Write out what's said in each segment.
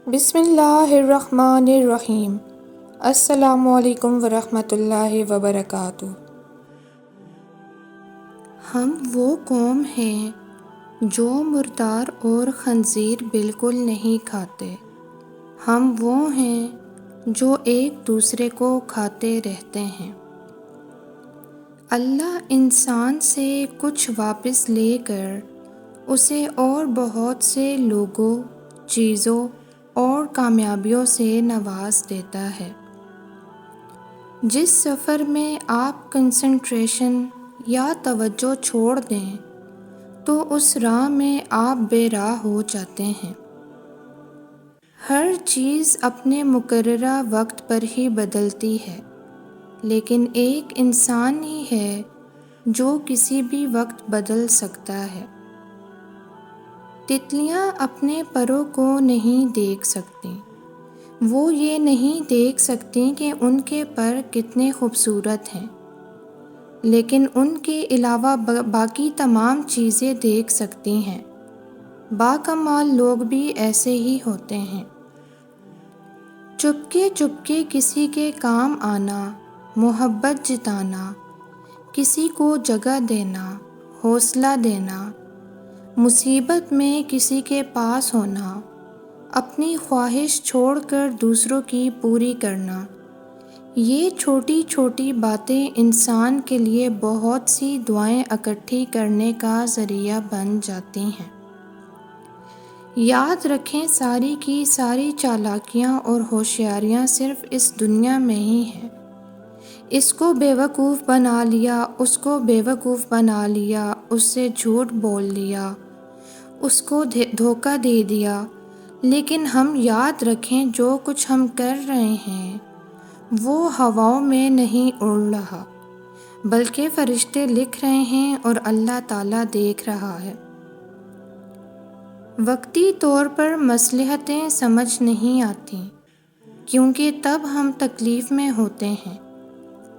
بسم اللہ الرحمن الرحیم۔ السلام علیکم ورحمۃ اللہ وبرکاتہ۔ ہم وہ قوم ہیں جو مردار اور خنزیر بالکل نہیں کھاتے۔ ہم وہ ہیں جو ایک دوسرے کو کھاتے رہتے ہیں۔ اللہ انسان سے کچھ واپس لے کر اسے اور بہت سے لوگوں، چیزوں اور کامیابیوں سے نواز دیتا ہے۔ جس سفر میں آپ کنسنٹریشن یا توجہ چھوڑ دیں تو اس راہ میں آپ بے راہ ہو جاتے ہیں۔ ہر چیز اپنے مقررہ وقت پر ہی بدلتی ہے، لیکن ایک انسان ہی ہے جو کسی بھی وقت بدل سکتا ہے۔ تتلیاں اپنے پروں کو نہیں دیکھ سکتیں۔ وہ یہ نہیں دیکھ سکتیں کہ ان کے پر کتنے خوبصورت ہیں، لیکن ان کے علاوہ باقی تمام چیزیں دیکھ سکتی ہیں۔ باکمال لوگ بھی ایسے ہی ہوتے ہیں۔ چپکے چپکے کسی کے کام آنا، محبت جتانا، کسی کو جگہ دینا، حوصلہ دینا، مصیبت میں کسی کے پاس ہونا، اپنی خواہش چھوڑ کر دوسروں کی پوری کرنا، یہ چھوٹی چھوٹی باتیں انسان کے لیے بہت سی دعائیں اکٹھی کرنے کا ذریعہ بن جاتی ہیں۔ یاد رکھیں، ساری کی ساری چالاکیاں اور ہوشیاریاں صرف اس دنیا میں ہی ہیں۔ اس کو بیوقوف بنا لیا، اس کو بیوقوف بنا لیا، اس سے جھوٹ بول لیا، اس کو دھوکہ دے دیا، لیکن ہم یاد رکھیں جو کچھ ہم کر رہے ہیں وہ ہواؤں میں نہیں اڑ رہا، بلکہ فرشتے لکھ رہے ہیں اور اللہ تعالیٰ دیکھ رہا ہے۔ وقتی طور پر مصلحتیں سمجھ نہیں آتیں، کیونکہ تب ہم تکلیف میں ہوتے ہیں،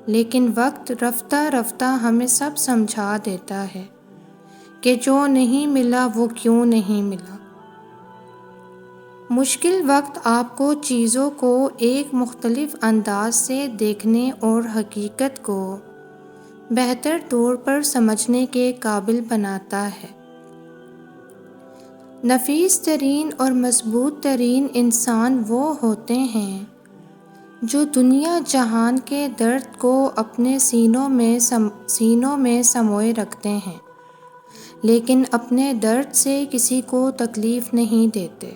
لیکن وقت رفتہ رفتہ ہمیں سب سمجھا دیتا ہے کہ جو نہیں ملا وہ کیوں نہیں ملا۔ مشکل وقت آپ کو چیزوں کو ایک مختلف انداز سے دیکھنے اور حقیقت کو بہتر طور پر سمجھنے کے قابل بناتا ہے۔ نفیس ترین اور مضبوط ترین انسان وہ ہوتے ہیں جو دنیا جہان کے درد کو اپنے سینوں میں سموئے رکھتے ہیں، لیکن اپنے درد سے کسی کو تکلیف نہیں دیتے۔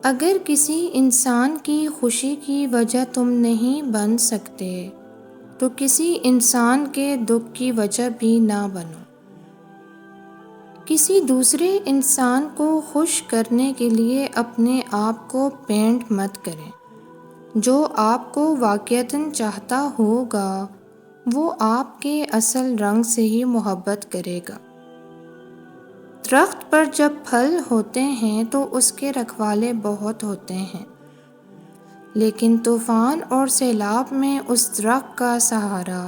اگر کسی انسان کی خوشی کی وجہ تم نہیں بن سکتے تو کسی انسان کے دکھ کی وجہ بھی نہ بنو۔ کسی دوسرے انسان کو خوش کرنے کے لیے اپنے آپ کو پینٹ مت کریں۔ جو آپ کو واقعتاً چاہتا ہوگا وہ آپ کے اصل رنگ سے ہی محبت کرے گا۔ درخت پر جب پھل ہوتے ہیں تو اس کے رکھوالے بہت ہوتے ہیں، لیکن طوفان اور سیلاب میں اس درخت کا سہارا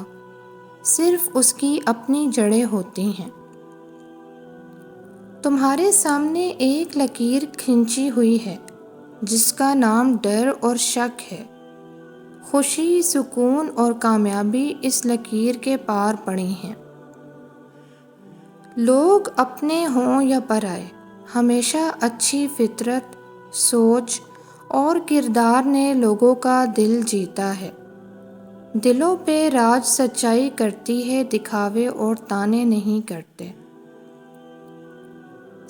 صرف اس کی اپنی جڑیں ہوتی ہیں۔ تمہارے سامنے ایک لکیر کھنچی ہوئی ہے جس کا نام ڈر اور شک ہے۔ خوشی، سکون اور کامیابی اس لکیر کے پار پڑی ہیں۔ لوگ اپنے ہوں یا پرائے، ہمیشہ اچھی فطرت، سوچ اور کردار نے لوگوں کا دل جیتا ہے۔ دلوں پہ راج سچائی کرتی ہے، دکھاوے اور تانے نہیں کرتے۔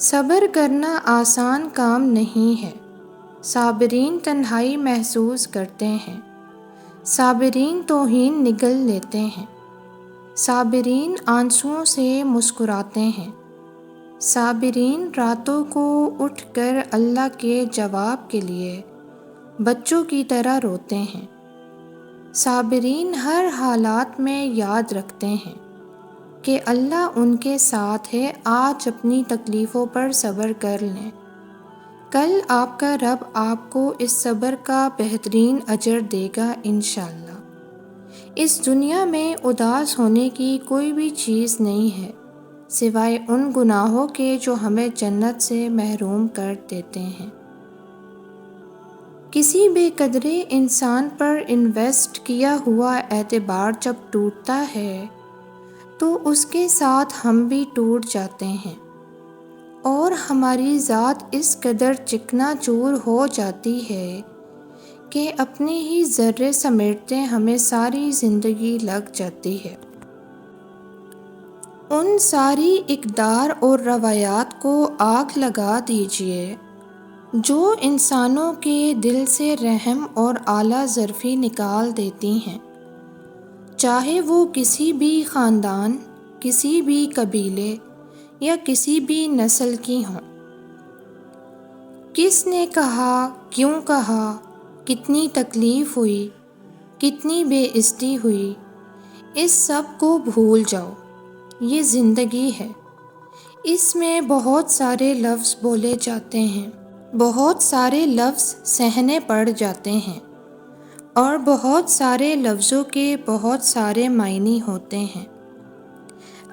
صبر کرنا آسان کام نہیں ہے۔ صابرین تنہائی محسوس کرتے ہیں، صابرین توہین نگل لیتے ہیں، صابرین آنسوؤں سے مسکراتے ہیں، صابرین راتوں کو اٹھ کر اللہ کے جواب کے لیے بچوں کی طرح روتے ہیں۔ صابرین ہر حالات میں یاد رکھتے ہیں کہ اللہ ان کے ساتھ ہے۔ آج اپنی تکلیفوں پر صبر کر لیں، کل آپ کا رب آپ کو اس صبر کا بہترین اجر دے گا انشاءاللہ۔ اس دنیا میں اداس ہونے کی کوئی بھی چیز نہیں ہے سوائے ان گناہوں کے جو ہمیں جنت سے محروم کر دیتے ہیں۔ کسی بے قدرے انسان پر انویسٹ کیا ہوا اعتبار جب ٹوٹتا ہے تو اس کے ساتھ ہم بھی ٹوٹ جاتے ہیں، اور ہماری ذات اس قدر چکنا چور ہو جاتی ہے کہ اپنے ہی ذرے سمیٹتے ہمیں ساری زندگی لگ جاتی ہے۔ ان ساری اقدار اور روایات کو آگ لگا دیجئے جو انسانوں کے دل سے رحم اور اعلیٰ ظرفی نکال دیتی ہیں، چاہے وہ کسی بھی خاندان، کسی بھی قبیلے یا کسی بھی نسل کی ہوں۔ کس نے کہا، کیوں کہا، کتنی تکلیف ہوئی، کتنی بے عزتی ہوئی، اس سب کو بھول جاؤ۔ یہ زندگی ہے، اس میں بہت سارے لفظ بولے جاتے ہیں، بہت سارے لفظ سہنے پڑ جاتے ہیں، اور بہت سارے لفظوں کے بہت سارے معنی ہوتے ہیں۔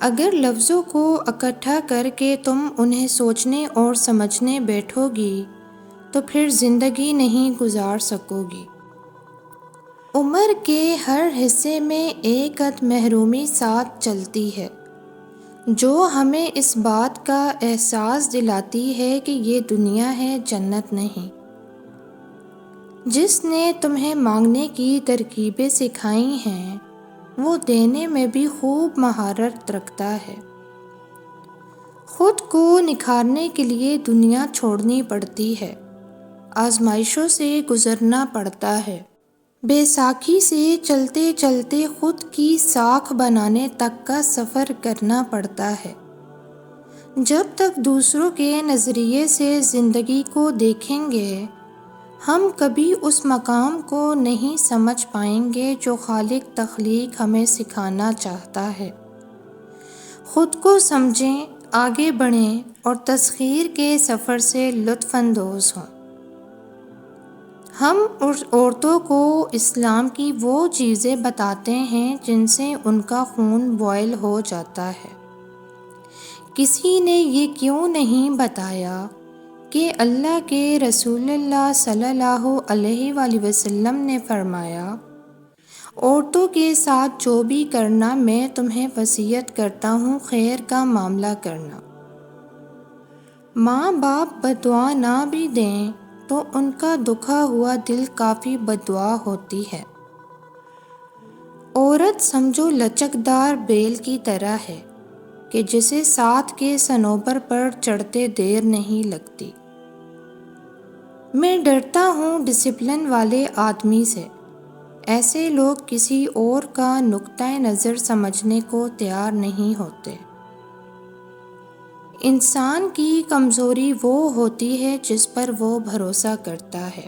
اگر لفظوں کو اکٹھا کر کے تم انہیں سوچنے اور سمجھنے بیٹھو گی تو پھر زندگی نہیں گزار سکو گی۔ عمر کے ہر حصے میں ایک عد محرومی ساتھ چلتی ہے جو ہمیں اس بات کا احساس دلاتی ہے کہ یہ دنیا ہے، جنت نہیں۔ جس نے تمہیں مانگنے کی ترکیبیں سکھائی ہیں وہ دینے میں بھی خوب مہارت رکھتا ہے۔ خود کو نکھارنے کے لیے دنیا چھوڑنی پڑتی ہے، آزمائشوں سے گزرنا پڑتا ہے، بیساکھی سے چلتے چلتے خود کی ساکھ بنانے تک کا سفر کرنا پڑتا ہے۔ جب تک دوسروں کے نظریے سے زندگی کو دیکھیں گے ہم کبھی اس مقام کو نہیں سمجھ پائیں گے جو خالق تخلیق ہمیں سکھانا چاہتا ہے۔ خود کو سمجھیں، آگے بڑھیں اور تسخیر کے سفر سے لطف اندوز ہوں۔ ہم عورتوں کو اسلام کی وہ چیزیں بتاتے ہیں جن سے ان کا خون بوائل ہو جاتا ہے۔ کسی نے یہ کیوں نہیں بتایا کہ اللہ کے رسول اللہ صلی اللہ علیہ وآلہ وسلم نے فرمایا، عورتوں کے ساتھ جو بھی کرنا میں تمہیں وصیت کرتا ہوں خیر کا معاملہ کرنا۔ ماں باپ بددعا نہ بھی دیں تو ان کا دکھا ہوا دل کافی بددعا ہوتی ہے۔ عورت سمجھو لچکدار بیل کی طرح ہے کہ جسے ساتھ کے صنوبر پر چڑھتے دیر نہیں لگتی۔ میں ڈرتا ہوں ڈسپلن والے آدمی سے، ایسے لوگ کسی اور کا نقطہ نظر سمجھنے کو تیار نہیں ہوتے۔ انسان کی کمزوری وہ ہوتی ہے جس پر وہ بھروسہ کرتا ہے۔